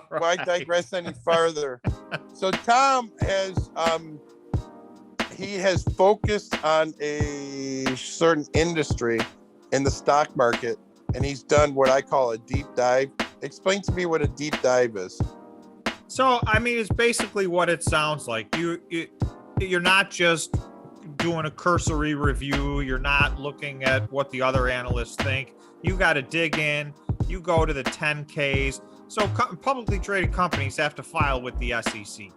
Why digress any farther? So Tom has he has focused on a certain industry in the stock market, and he's done what I call a deep dive. Explain to me what a deep dive is. So, I mean, it's basically what it sounds like. You're not just doing a cursory review. You're not looking at what the other analysts think. You got to dig in. You go to the 10Ks. So publicly traded companies have to file with the SEC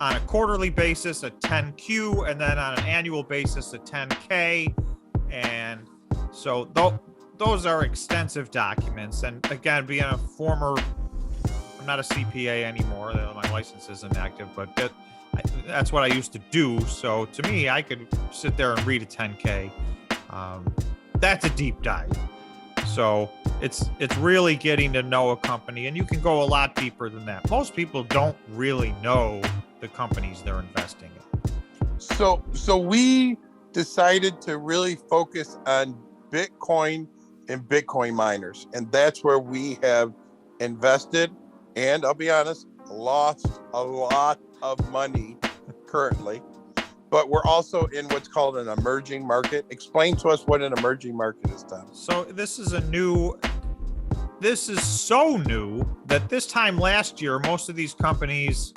on a quarterly basis, a 10Q, and then on an annual basis, a 10K. And so those are extensive documents. And again, being a former, I'm not a CPA anymore. My license isn't active, but that's what I used to do. So to me, I could sit there and read a 10K. That's a deep dive. So it's really getting to know a company, and you can go a lot deeper than that. Most people don't really know the companies they're investing in. So we decided to really focus on Bitcoin and Bitcoin miners, and that's where we have invested. And I'll be honest, lost a lot of money currently, but we're also in what's called an emerging market. Explain to us what an emerging market is, Tom. So this is so new that this time last year, most of these companies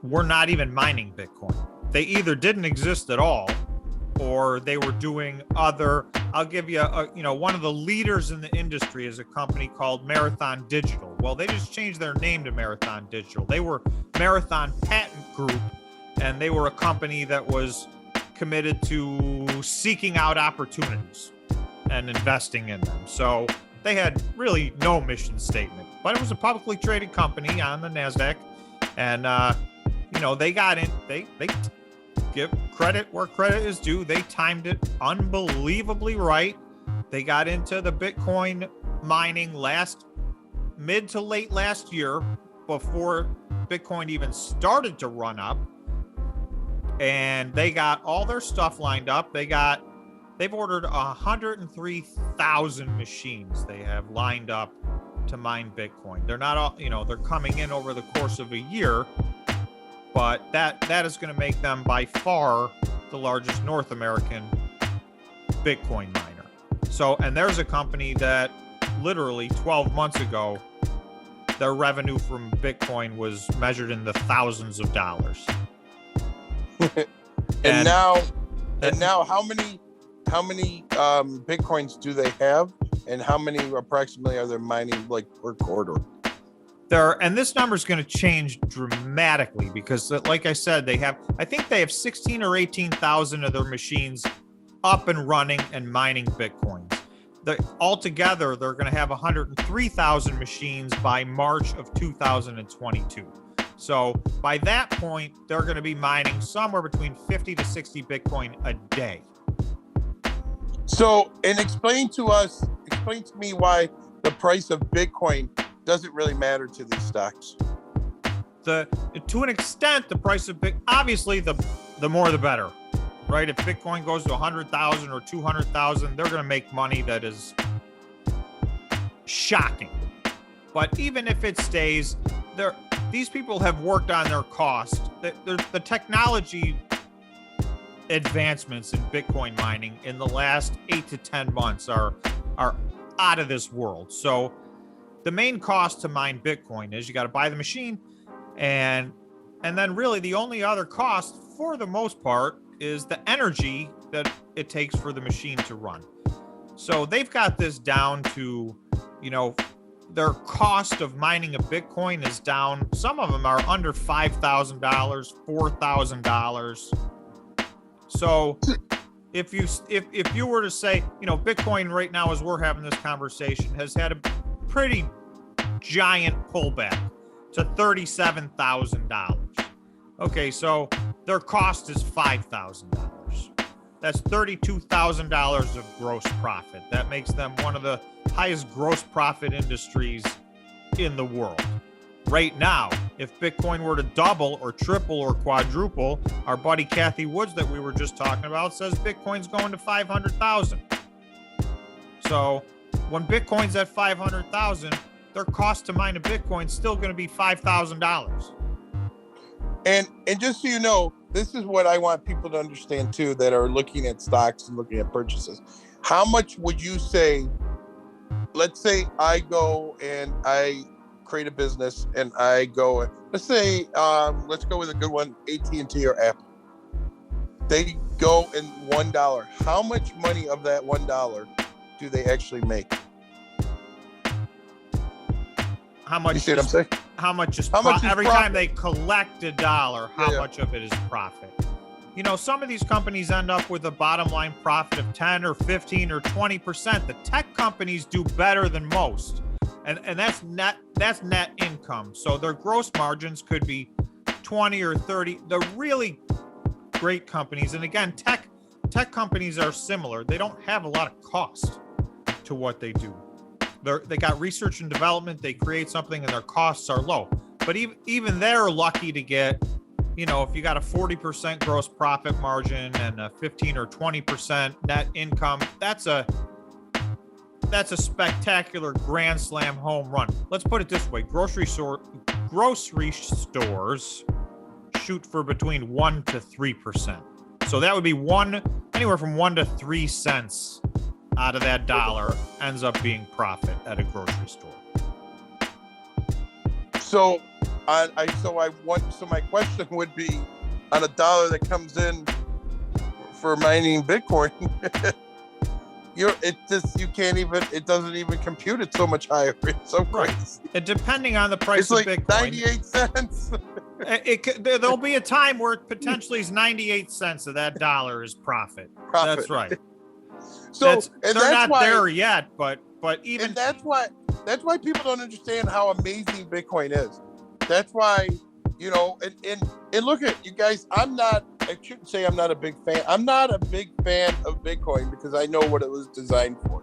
were not even mining Bitcoin. They either didn't exist at all, or they were doing other. I'll give you one of the leaders in the industry is a company called Marathon Digital. Well, they just changed their name to Marathon Digital. They were Marathon Patent Group, and they were a company that was committed to seeking out opportunities and investing in them. So they had really no mission statement, but it was a publicly traded company on the NASDAQ. And, they got in, they give credit where credit is due. They timed it unbelievably right. They got into the Bitcoin mining mid to late last year, before Bitcoin even started to run up. And they got all their stuff lined up. They've ordered 103,000 machines they have lined up to mine Bitcoin. They're not all, they're coming in over the course of a year, but that is going to make them by far the largest North American Bitcoin miner. So, and there's a company that literally 12 months ago, their revenue from Bitcoin was measured in the thousands of dollars. and now how many Bitcoins do they have, and how many approximately are they mining per quarter? And this number is going to change dramatically because, like I said, I think they have 16 or 18,000 of their machines up and running and mining Bitcoins. Altogether, they're going to have 103,000 machines by March of 2022. So by that point, they're going to be mining somewhere between 50 to 60 Bitcoin a day. So, and explain to me why the price of Bitcoin doesn't really matter to these stocks. To an extent, the price of Bitcoin, obviously the more the better, right? If Bitcoin goes to 100,000 or 200,000, they're going to make money that is shocking. But even if it stays there, these people have worked on their cost. The technology advancements in Bitcoin mining in the last 8 to 10 months are out of this world. So the main cost to mine Bitcoin is you got to buy the machine, and then really the only other cost for the most part is the energy that it takes for the machine to run. So they've got this down to, their cost of mining a Bitcoin is down. Some of them are under $5,000, $4,000. So if you were to say, Bitcoin right now, as we're having this conversation, has had a pretty giant pullback to $37,000. Okay, so their cost is $5,000. That's $32,000 of gross profit. That makes them one of the highest gross profit industries in the world. Right now, if Bitcoin were to double or triple or quadruple, our buddy Kathy Woods that we were just talking about says Bitcoin's going to 500,000. So when Bitcoin's at 500,000, their cost to mine a Bitcoin is still going to be $5,000. And just so you know, this is what I want people to understand too, that are looking at stocks and looking at purchases. How much would you say, let's say I go and I create a business and I go, let's say, let's go with a good one, AT&T or Apple. They go in $1. How much money of that $1 do they actually make? How much? You see what I'm saying? How much is profit? Every time they collect a dollar, how much of it is profit? You know, some of these companies end up with a bottom line profit of 10 or 15 or 20%. The tech companies do better than most. And that's net income. So their gross margins could be 20 or 30. The really great companies, and again, tech companies are similar. They don't have a lot of cost to what they do. They got research and development. They create something and their costs are low. But even they're lucky to get, you know, if you got a 40% gross profit margin and a 15 or 20% net income, that's a spectacular grand slam home run. Let's put it this way. Grocery stores shoot for between 1 to 3%. So that would be anywhere from 1 to 3 cents out of that dollar ends up being profit at a grocery store. So my question would be, on a dollar that comes in for mining Bitcoin, it doesn't even compute. It's so much higher. It's so crazy. And depending on the price of Bitcoin, 98 cents. There'll be a time where it potentially is 98 cents of that dollar is profit. That's right. So they're not there yet, but even and that's why people don't understand how amazing Bitcoin is. That's why, you know, and look at you guys. I shouldn't say I'm not a big fan. I'm not a big fan of Bitcoin because I know what it was designed for.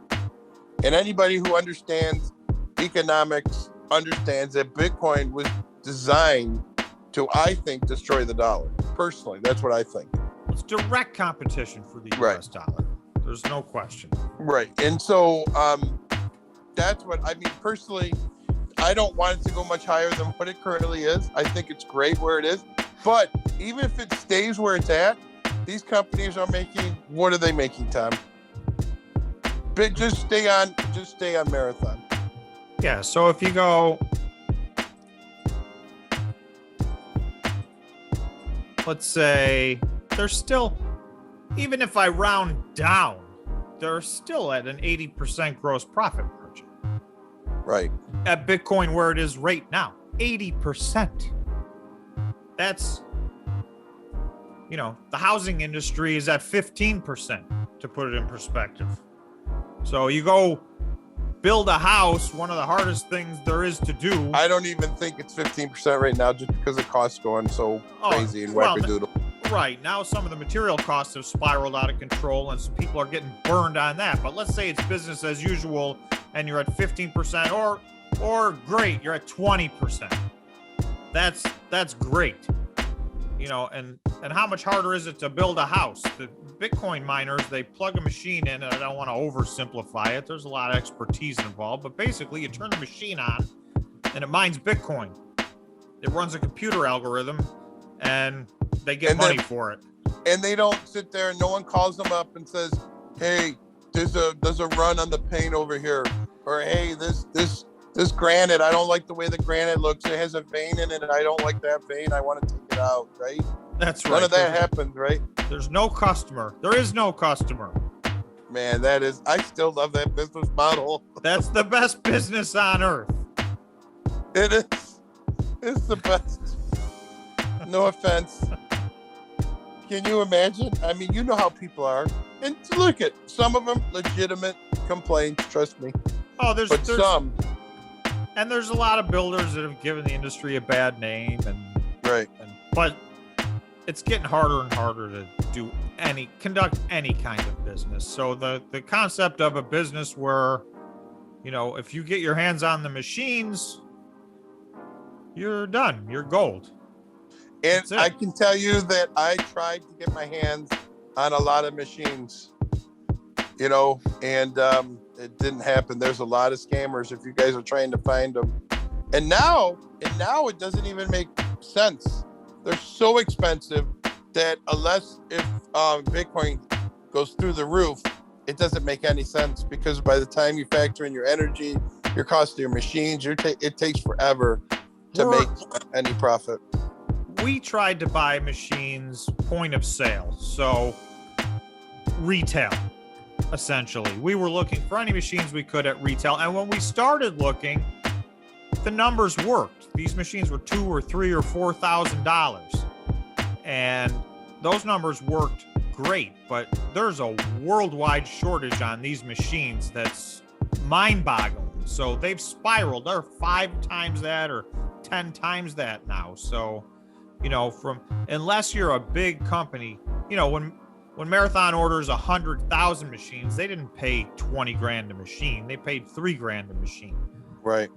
And anybody who understands economics understands that Bitcoin was designed to, I think, destroy the dollar. Personally, that's what I think. It's direct competition for the US dollar. There's no question. Right. And so that's what I mean. Personally, I don't want it to go much higher than what it currently is. I think it's great where it is. But even if it stays where it's at, these companies are making, what are they making, Tom? But just stay on Marathon. Yeah. So if you go, let's say they're still, even if I round down, they're still at an 80% gross profit margin. Right. At Bitcoin where it is right now, 80%. That's, you know, the housing industry is at 15%, to put it in perspective. So you go build a house, one of the hardest things there is to do. I don't even think it's 15% right now just because the costs going so crazy and wackadoodle. Right. Now some of the material costs have spiraled out of control and some people are getting burned on that. But let's say it's business as usual and you're at 15% or great, you're at 20%. That's great. You know, and how much harder is it to build a house? The Bitcoin miners, they plug a machine in, and I don't want to oversimplify it. There's a lot of expertise involved, but basically you turn the machine on and it mines Bitcoin. It runs a computer algorithm and they get money for it. And they don't sit there and no one calls them up and says, hey, there's a run on the paint over here. Or hey, this granite, I don't like the way the granite looks. It has a vein in it and I don't like that vein. I want to take it out, right? That's right. None of that happens, right? There's no customer. There is no customer. Man, I still love that business model. That's the best business on earth. It is. It's the best. No offense. Can you imagine? I mean, you know how people are. And look at some of them legitimate complaints, trust me. Oh, there's some. And there's a lot of builders that have given the industry a bad name but it's getting harder and harder to conduct any kind of business. So the concept of a business where, you know, if you get your hands on the machines, you're done. You're gold. And I can tell you that I tried to get my hands on a lot of machines, you know, and it didn't happen. There's a lot of scammers if you guys are trying to find them. And now it doesn't even make sense. They're so expensive that unless if Bitcoin goes through the roof, it doesn't make any sense, because by the time you factor in your energy, your cost of your machines, it takes forever to make any profit. We tried to buy machines point of sale, so retail, essentially. We were looking for any machines we could at retail, and when we started looking, the numbers worked. These machines were $2,000 or $3,000 or $4,000, and those numbers worked great. But there's a worldwide shortage on these machines that's mind-boggling. So they've spiraled. They're 5 times that or 10 times that now. So, unless you're a big company, when Marathon orders 100,000 machines, they didn't pay 20 grand a machine. They paid 3 grand a machine. Right.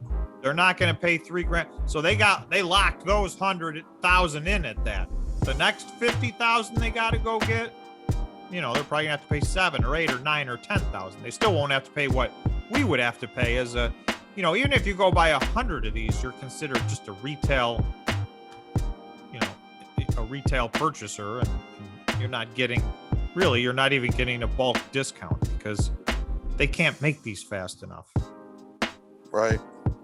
They're not going to pay 3 grand. So they locked those 100,000 in at that. The next 50,000 they got to go get, they're probably gonna have to pay 7 or 8 or 9 or 10,000. They still won't have to pay what we would have to pay as a, even if you go buy 100 of these, you're considered just a retail, a retail purchaser, and you're not even getting a bulk discount because they can't make these fast enough. Right.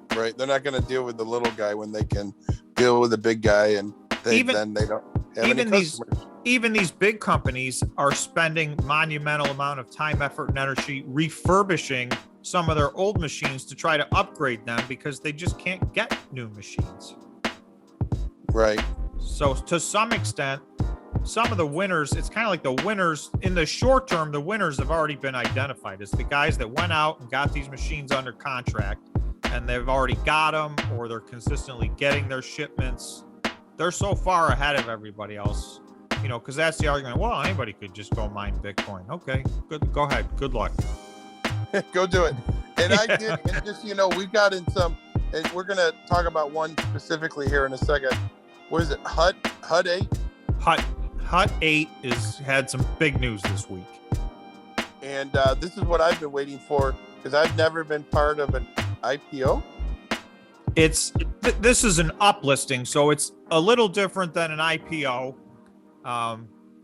They're not going to deal with the little guy when they can deal with the big guy, and then they don't have any customers. Even these big companies are spending monumental amount of time, effort, and energy refurbishing some of their old machines to try to upgrade them because they just can't get new machines. Right. So to some extent, some of the winners, it's kind of like the winners in the short term, the winners have already been identified as the guys that went out and got these machines under contract, and they've already got them, or they're consistently getting their shipments. They're so far ahead of everybody else, because that's the argument. Well, anybody could just go mine Bitcoin. Okay, good. Go ahead. Good luck. Go do it. And I did. And just, we've got in some, and we're going to talk about one specifically here in a second. What is it? Hut 8? Hut 8 had some big news this week. And this is what I've been waiting for, because I've never been part of an IPO. This is an uplisting, so it's a little different than an IPO,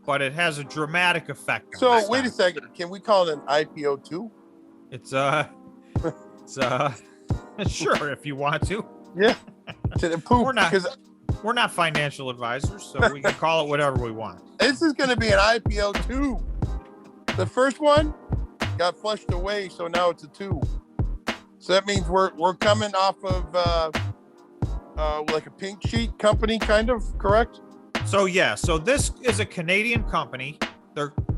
but it has a dramatic effect. So wait a second, can we call it an IPO too? It's sure, if you want to. Yeah. To the poop, we're not financial advisors, so we can call it whatever we want. This is going to be an IPO 2. The first one got flushed away, so now it's a 2. So that means we're coming off of like a pink sheet company, kind of, correct? So this is a Canadian company.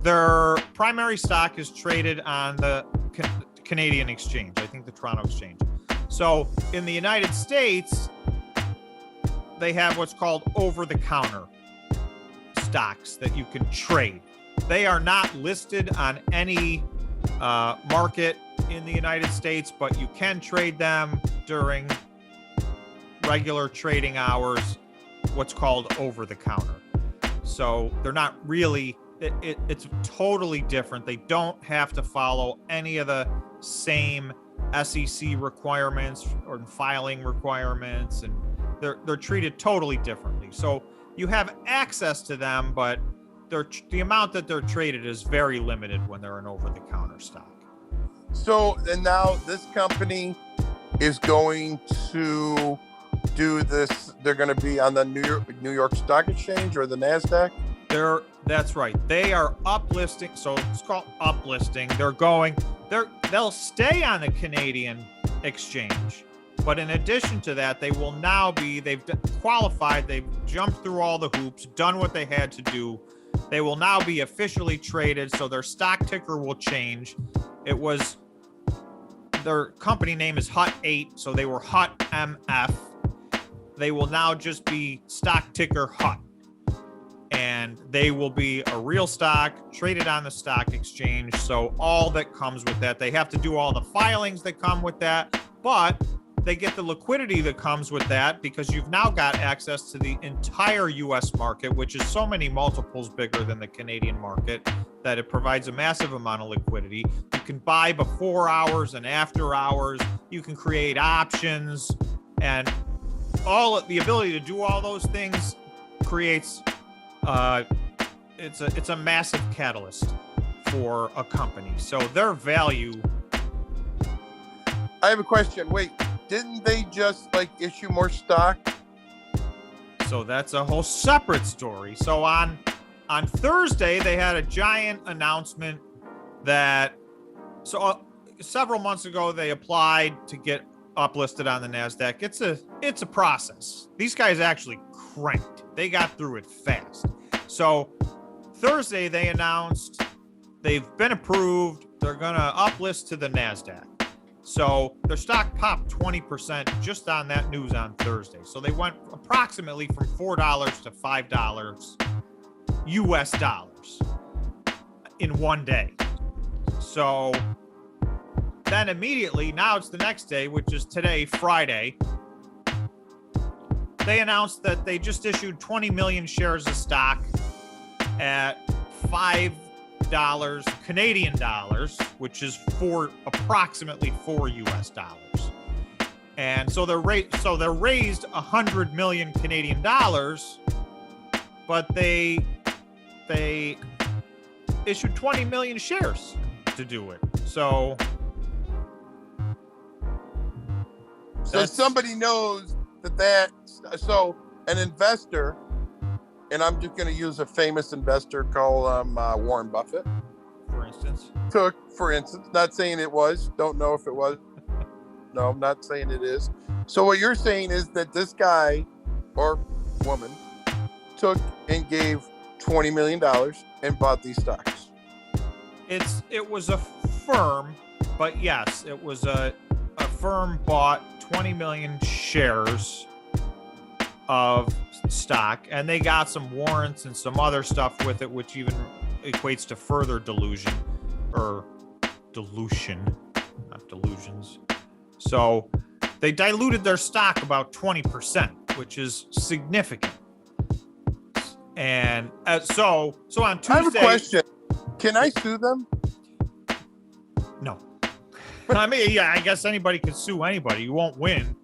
Their primary stock is traded on the Canadian exchange, I think the Toronto exchange. So in the United States, they have what's called over-the-counter stocks that you can trade. They are not listed on any market in the United States, but you can trade them during regular trading hours, what's called over-the-counter. So they're not really, it's totally different. They don't have to follow any of the same SEC requirements or filing requirements, and they're treated totally differently. So you have access to them, but the amount that they're traded is very limited when they're an over-the-counter stock. So, and now this company is going to do this. They're going to be on the New York Stock Exchange or the NASDAQ? That's right. They are uplisting. So it's called uplisting. They'll stay on the Canadian exchange. But in addition to that, they've qualified, they've jumped through all the hoops, done what they had to do. They will now be officially traded, so their stock ticker will change. Their company name is Hut 8, so they were Hut MF. They will now just be stock ticker Hut. And they will be a real stock traded on the stock exchange. So all that comes with that, they have to do all the filings that come with that, but they get the liquidity that comes with that because you've now got access to the entire U.S. market, which is so many multiples bigger than the Canadian market that it provides a massive amount of liquidity. You can buy before hours and after hours. You can create options, and the ability to do all those things creates it's a massive catalyst for a company. So their value. I have a question. Wait, didn't they just issue more stock? So that's a whole separate story. So on Thursday, they had a giant announcement that several months ago they applied to get uplisted on the NASDAQ. It's a process. These guys actually cranked. They got through it fast. So Thursday they announced they've been approved. They're gonna uplist to the NASDAQ. So their stock popped 20% just on that news on Thursday. So they went approximately from $4 to $5 US dollars in one day. So then immediately, now it's the next day, which is today, Friday, they announced that they just issued 20 million shares of stock at $5 Canadian dollars, which is approximately $4 US dollars. And so they're raised 100 million Canadian dollars, but they issued 20 million shares to do it. So somebody knows so an investor, and I'm just going to use a famous investor called Warren Buffett, for instance, not saying it was, don't know if it was. No, I'm not saying it is. So what you're saying is that this guy or woman took and gave $20 million and bought these stocks. It was a firm, but yes, it was a firm bought 20 million shares of stock, and they got some warrants and some other stuff with it, which even equates to further dilution, not delusions. So they diluted their stock about 20%, which is significant. And so on Tuesday, I have a question. Can I sue them? No. I mean, yeah, I guess anybody can sue anybody. You won't win.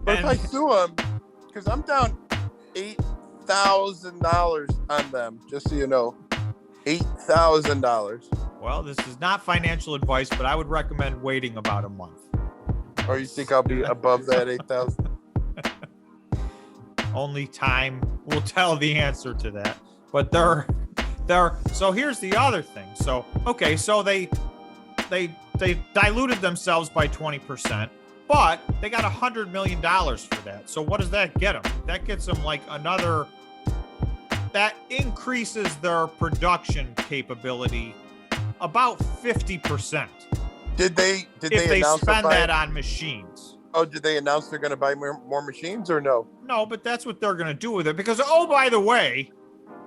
But if I sue them, because I'm down $8,000 on them, just so you know, $8,000. Well, this is not financial advice, but I would recommend waiting about a month. Or you think I'll be above that 8,000? Only time will tell the answer to that. But they're so here's the other thing. So okay, so they diluted themselves by 20%, but they got $100 million for that. So what does that get them? That gets them that increases their production capability about 50%. Did they spend that on machines? Oh, did they announce they're going to buy more machines or no? No, but that's what they're going to do with it. Because, oh, by the way,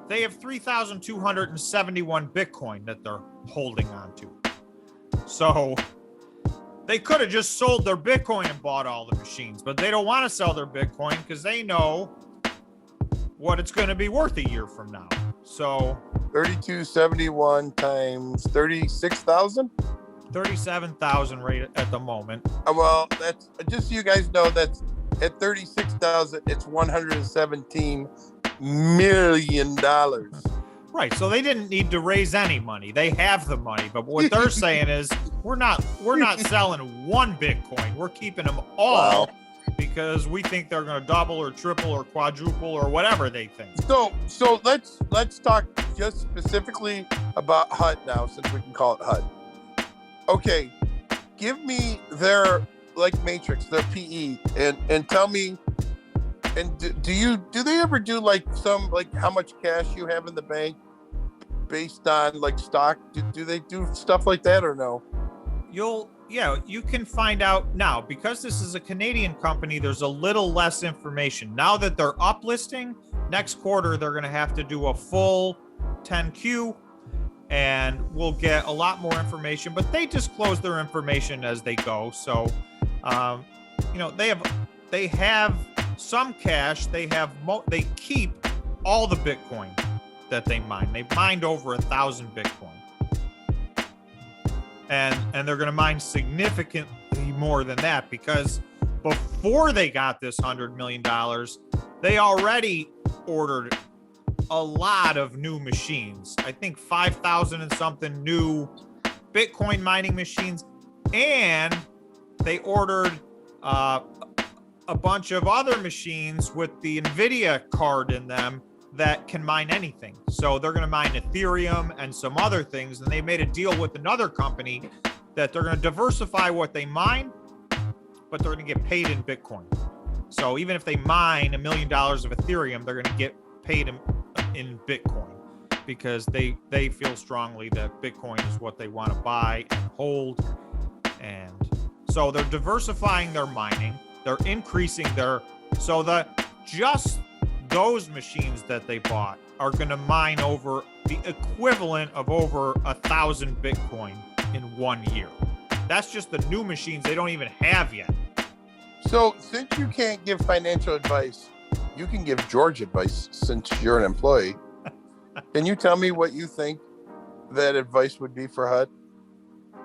they have 3,271 Bitcoin that they're holding on to. So they could have just sold their Bitcoin and bought all the machines, but they don't want to sell their Bitcoin because they know what it's going to be worth a year from now. So 3,271 times 36,000? 37,000 right at the moment. Well, that's just so you guys know, that's at 36,000, it's $117 million. Right. So they didn't need to raise any money. They have the money. But what they're saying is we're not selling one Bitcoin. We're keeping them all because we think they're going to double or triple or quadruple or whatever they think. So let's talk just specifically about HUD now, since we can call it HUD. Okay, give me their matrix, their PE, and tell me. And do they ever do some how much cash you have in the bank based on stock? Do they do stuff like that or no? You can find out now because this is a Canadian company. There's a little less information now that they're uplisting. Next quarter, they're going to have to do a full 10Q. And we'll get a lot more information, but they disclose their information as they go. So they have some cash. They keep all the Bitcoin that they mine. They mined over 1,000 Bitcoin. And they're going to mine significantly more than that, because before they got this $100 million, they already ordered a lot of new machines. I think 5,000 and something new Bitcoin mining machines. And they ordered a bunch of other machines with the NVIDIA card in them that can mine anything. So they're going to mine Ethereum and some other things. And they made a deal with another company that they're going to diversify what they mine, but they're going to get paid in Bitcoin. So even if they mine $1 million of Ethereum, they're going to get paid in Bitcoin, because they feel strongly that Bitcoin is what they want to buy and hold. And so they're diversifying their mining. They're increasing just those machines that they bought are going to mine over the equivalent of over 1,000 Bitcoin in 1 year. That's just the new machines they don't even have yet. So since you can't give financial advice, you can give George advice since you're an employee. Can you tell me what you think that advice would be for HUD?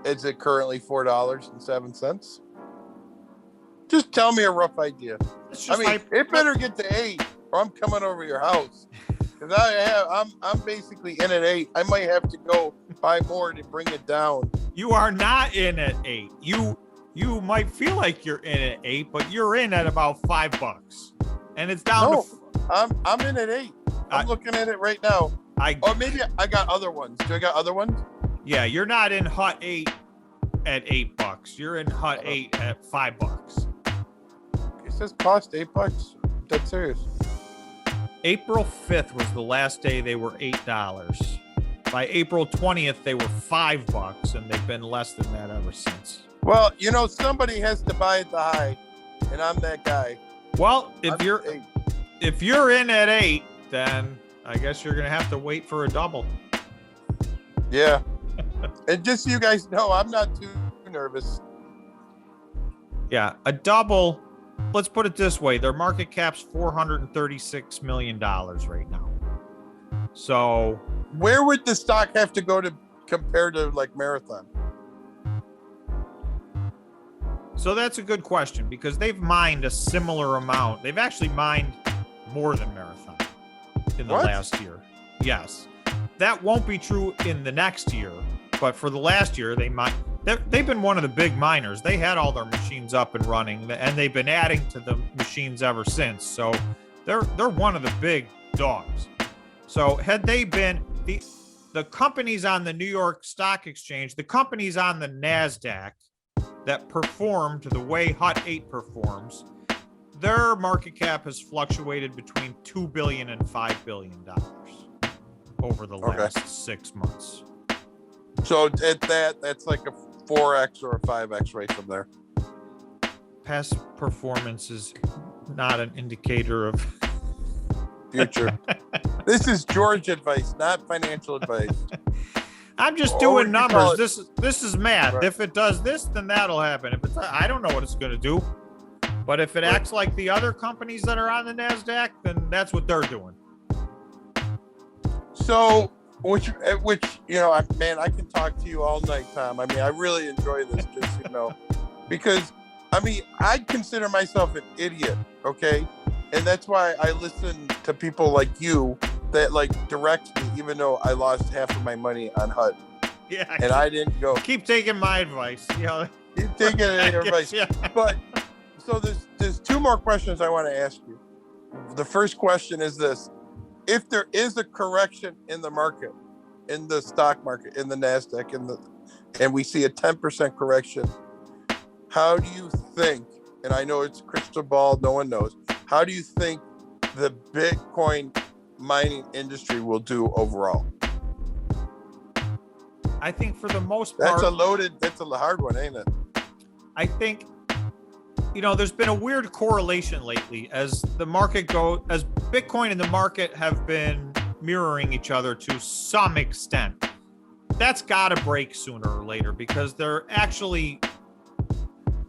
Is it currently $4.07? Just tell me a rough idea. It better get to 8, or I'm coming over your house. Because I'm basically in at 8. I might have to go buy more to bring it down. You are not in at 8. You might feel like you're in at 8, but you're in at about $5, and it's down. No, I'm in at 8. I'm looking at it right now. Or maybe I got other ones. Do I got other ones? Yeah, you're not in HUT 8 at $8. You're in HUT 8 at $5. It says cost $8. That's serious. April 5th was the last day they were $8. By April 20th, they were $5, and they've been less than that ever since. Well, somebody has to buy at the high, and I'm that guy. Well, if you're in at 8, then I guess you're gonna have to wait for a double. Yeah. And just so you guys know, I'm not too nervous. Yeah, a double. Let's put it this way: their market cap's $436 million right now. So, where would the stock have to go to compare to like Marathon? So that's a good question, because they've mined a similar amount. They've actually mined more than Marathon in the last year. Yes. That won't be true in the next year, but for the last year, they've been one of the big miners. They had all their machines up and running, and they've been adding to the machines ever since. So they're one of the big dogs. So had they been the companies on the New York Stock Exchange, the companies on the NASDAQ that performed the way HUT 8 performs, their market cap has fluctuated between $2 billion and $5 billion over the last 6 months. So at that's like a 4x or a 5x right from there. Past performance is not an indicator of future. This is George advice, not financial advice. I'm just doing numbers. This is math. Right. If it does this, then that'll happen. If it's, I don't know what it's going to do. But if it acts like the other companies that are on the NASDAQ, then that's what they're doing. So, which man, I can talk to you all night, Tom. I mean, I really enjoy this, just because I consider myself an idiot, okay? And that's why I listen to people like you that direct me, even though I lost half of my money on HUD. Yeah. And I didn't go. Keep taking my advice. Keep taking your advice. Yeah. But so there's 2 more questions I want to ask you. The first question is this: if there is a correction in the market, in the stock market, in the NASDAQ, and we see a 10% correction, how do you think, and I know it's crystal ball, no one knows, how do you think the Bitcoin mining industry will do overall? I think for the most part, that's a hard one, ain't it? I think, there's been a weird correlation lately as Bitcoin and the market have been mirroring each other to some extent. That's got to break sooner or later, because they're actually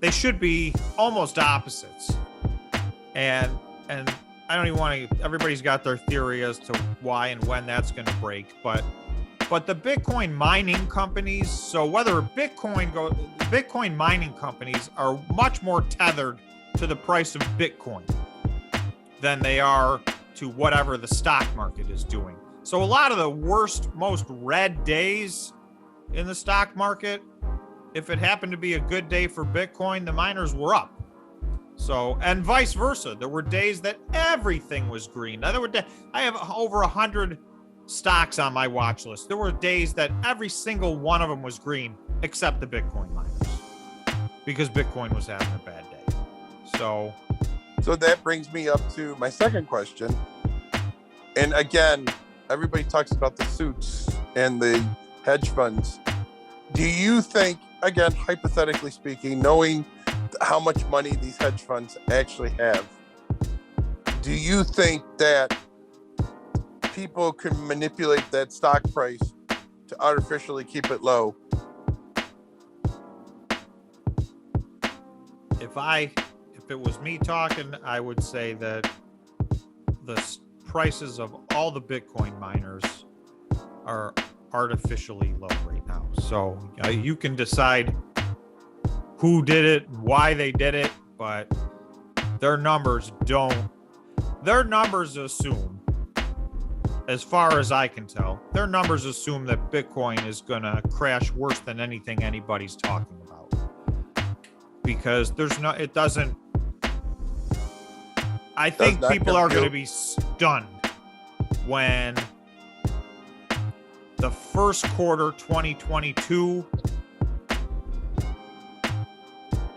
they should be almost opposites. And I don't even want to, everybody's got their theory as to why and when that's going to break, but the Bitcoin mining companies, so whether Bitcoin mining companies are much more tethered to the price of Bitcoin than they are to whatever the stock market is doing. So a lot of the worst, most red days in the stock market, if it happened to be a good day for Bitcoin, the miners were up. So, and vice versa. There were days that everything was green. Now, I have over 100 stocks on my watch list. There were days that every single one of them was green, except the Bitcoin miners, because Bitcoin was having a bad day. So that brings me up to my second question. And again, everybody talks about the suits and the hedge funds. Do you think, again, hypothetically speaking, knowing how much money these hedge funds actually have, do you think that people can manipulate that stock price to artificially keep it low? If it was me talking, I would say that the prices of all the Bitcoin miners are artificially low right now. So you can decide who did it, why they did it, but their numbers assume, as far as I can tell, their numbers assume that Bitcoin is going to crash worse than anything anybody's talking about. Because I think people are going to be stunned when the first quarter 2022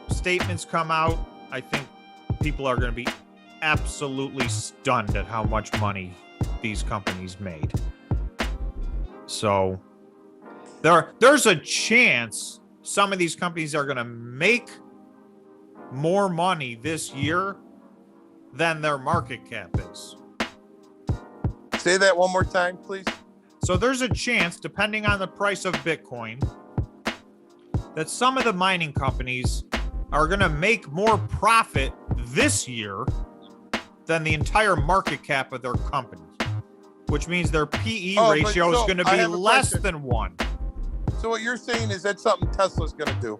statements come out. I think people are going to be absolutely stunned at how much money these companies made. So there's a chance some of these companies are going to make more money this year than their market cap is. Say that one more time, please. So there's a chance, depending on the price of Bitcoin, that some of the mining companies are going to make more profit this year than the entire market cap of their company, which means their PE ratio is going to be less than 1. So what you're saying is that's something Tesla's going to do?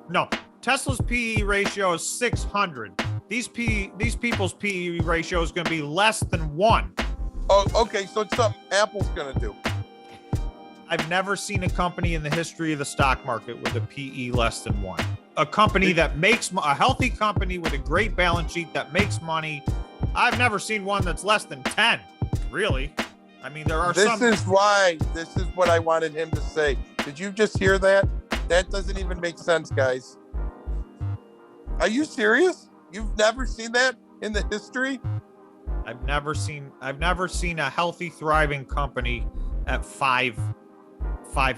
No, Tesla's PE ratio is 600. These people's PE ratio is going to be less than 1. Oh, okay. So it's something Apple's going to do. I've never seen a company in the history of the stock market with a PE less than 1. A company that makes a healthy company with a great balance sheet that makes money. I've never seen one that's less than 10. Really? I mean, there are some. This is what I wanted him to say. Did you just hear that? That doesn't even make sense, guys. Are you serious? You've never seen that in the history? I've never seen a healthy, thriving company at five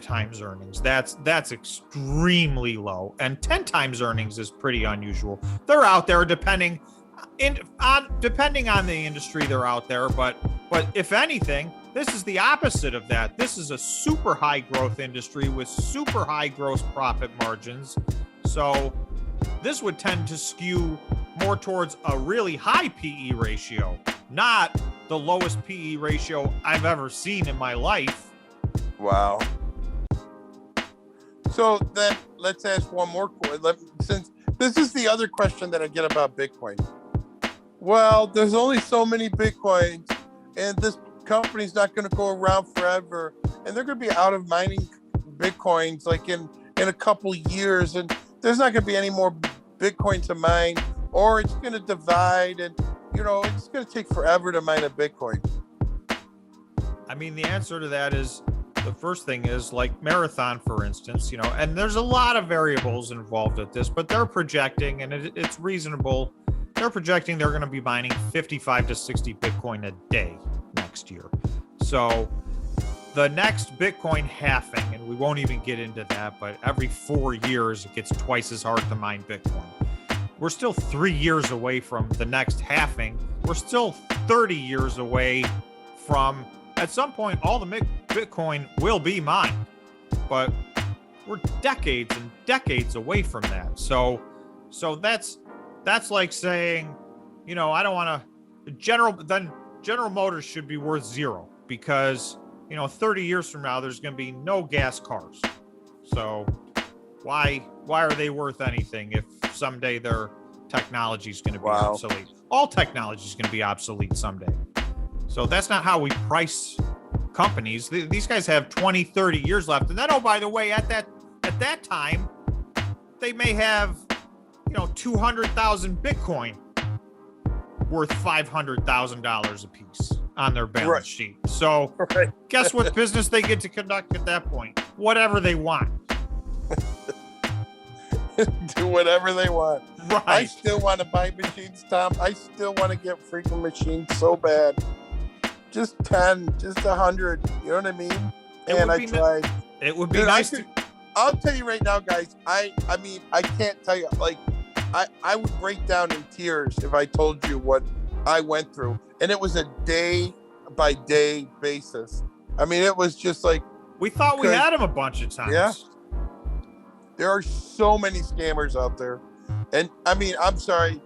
times earnings. That's extremely low. And 10 times earnings is pretty unusual. They're out there depending on the industry, they're out there, but if anything, this is the opposite of that. This is a super high growth industry with super high gross profit margins. So this would tend to skew more towards a really high PE ratio, not the lowest PE ratio I've ever seen in my life. Wow. So then let's ask one more question. Since this is the other question that I get about Bitcoin. Well, there's only so many Bitcoins, and this company's not going to go around forever, and they're going to be out of mining Bitcoins like in a couple years, and there's not going to be any more Bitcoin to mine, or it's going to divide, and it's going to take forever to mine a Bitcoin. I mean, the answer to that is, the first thing is like Marathon, for instance, and there's a lot of variables involved with this, but they're projecting, and it's reasonable. They're projecting they're going to be mining 55 to 60 Bitcoin a day next year. So the next Bitcoin halving, and we won't even get into that, but every 4 years, it gets twice as hard to mine Bitcoin. We're still 3 years away from the next halving. We're still 30 years away from, at some point, all the Bitcoin will be mined, but we're decades and decades away from that. So So that's like saying, I don't want to General Motors should be worth zero because, 30 years from now, there's going to be no gas cars. So why are they worth anything if someday their technology is going to be obsolete? All technology is going to be obsolete someday. So that's not how we price companies. These guys have 20, 30 years left. And then, oh, by the way, at that time, they may have, 200,000 Bitcoin worth $500,000 a piece on their balance sheet. So guess what business they get to conduct at that point? Whatever they want. Do whatever they want. Right. I still want to buy machines, Tom. I still want to get freaking machines so bad. Just 10, just 100. You know what I mean? And I tried. It would be nice. I'll tell you right now, guys. I mean, I can't tell you. Like, I would break down in tears if I told you what I went through, and it was a day by day basis. I mean, it was just like we thought we had them a bunch of times. Yeah. There are so many scammers out there, and I mean, I'm sorry.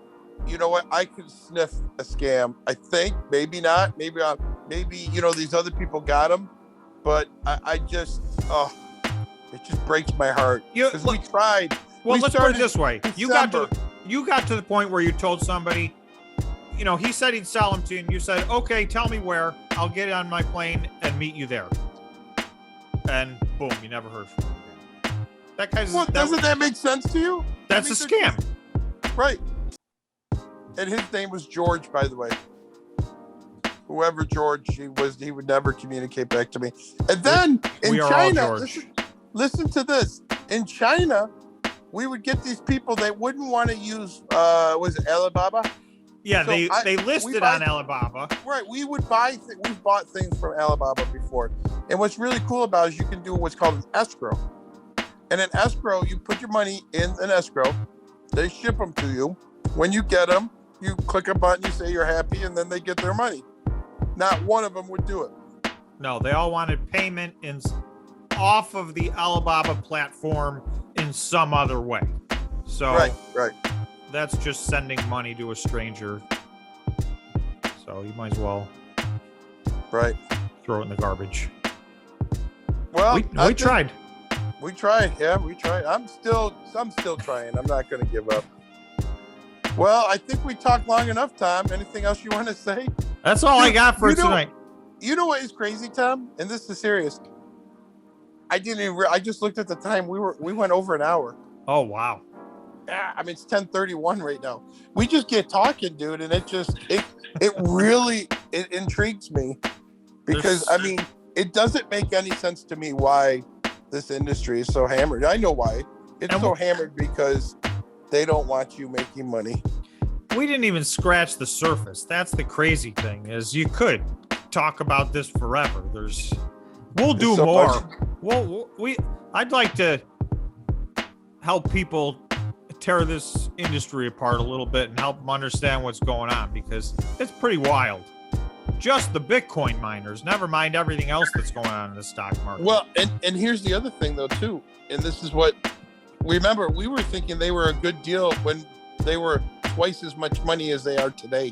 You know what? I could sniff a scam. I think maybe not. Maybe these other people got them, but I just it just breaks my heart because we tried. Well, let's put it this way: you got to the point where you told somebody, he said he'd sell them to you, and you said, "Okay, tell me where. I'll get on my plane and meet you there." And boom, you never heard from him again. That guy's. Well, doesn't that make sense to you? That's a scam, right? And his name was George, by the way. Whoever George he would never communicate back to me. And then in China, listen to this. In China, we would get these people that wouldn't want to use was it Alibaba? Yeah, so they listed on Alibaba. Right, we would we've bought things from Alibaba before. And what's really cool about it is you can do what's called an escrow. And an escrow, you put your money in an escrow, they ship them to you. When you get them, you click a button, you say you're happy, and then they get their money. Not one of them would do it. No, they all wanted payment off of the Alibaba platform in some other way. So right. That's just sending money to a stranger. So you might as well throw it in the garbage. Well, we tried. We tried. Yeah, we tried. I'm still trying. I'm not going to give up. Well, I think we talked long enough, Tom. Anything else you want to say? That's all I got for tonight. You know what is crazy, Tom? And this is serious. I just looked at the time. We went over an hour. Oh, wow. Yeah, I mean, it's 10:31 right now. We just get talking, dude, and it really intrigues me because I mean, it doesn't make any sense to me why this industry is so hammered. I know why. It's so hammered because they don't want you making money. We didn't even scratch the surface. That's the crazy thing is you could talk about this forever. We'll do so more. I'd like to help people tear this industry apart a little bit and help them understand what's going on because it's pretty wild. Just the Bitcoin miners, never mind everything else that's going on in the stock market. Well, and here's the other thing though too, and this is what remember we were thinking they were a good deal when they were twice as much money as they are today.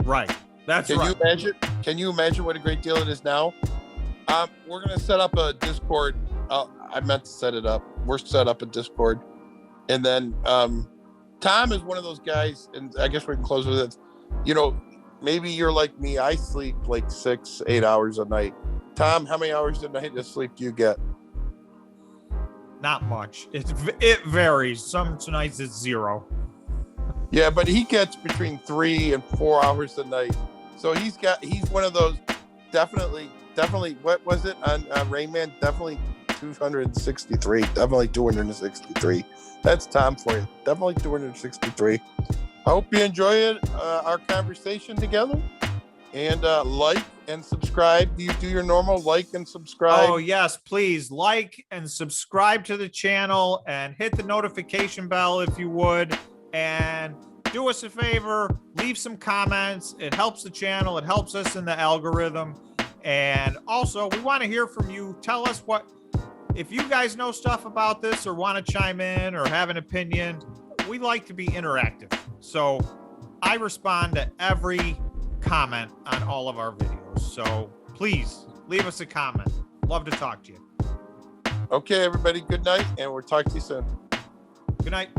Right. Can you imagine what a great deal it is now? We're gonna set up a Discord. I meant to set it up. We're set up a Discord. And then Tom is one of those guys, and I guess we can close with it. Maybe you're like me. I sleep like 6-8 hours a night. Tom, how many hours a night of sleep do you get? Not much. It varies. Some nights it's 0. Yeah, but he gets between 3 and 4 hours a night. So he's one of those definitely. What was it on Rain Man? Definitely 263. Definitely 263. That's Tom for you. Definitely 263. I hope you enjoyed our conversation together. And like and subscribe. Do you do your normal like and subscribe? Oh, yes, please like and subscribe to the channel and hit the notification bell if you would. And do us a favor, leave some comments. It helps the channel. It helps us in the algorithm. And also, we want to hear from you. Tell us if you guys know stuff about this or want to chime in or have an opinion, we like to be interactive. So I respond to every comment on all of our videos. So please leave us a comment. Love to talk to you. Okay, everybody, good night, and we'll talk to you soon. Good night.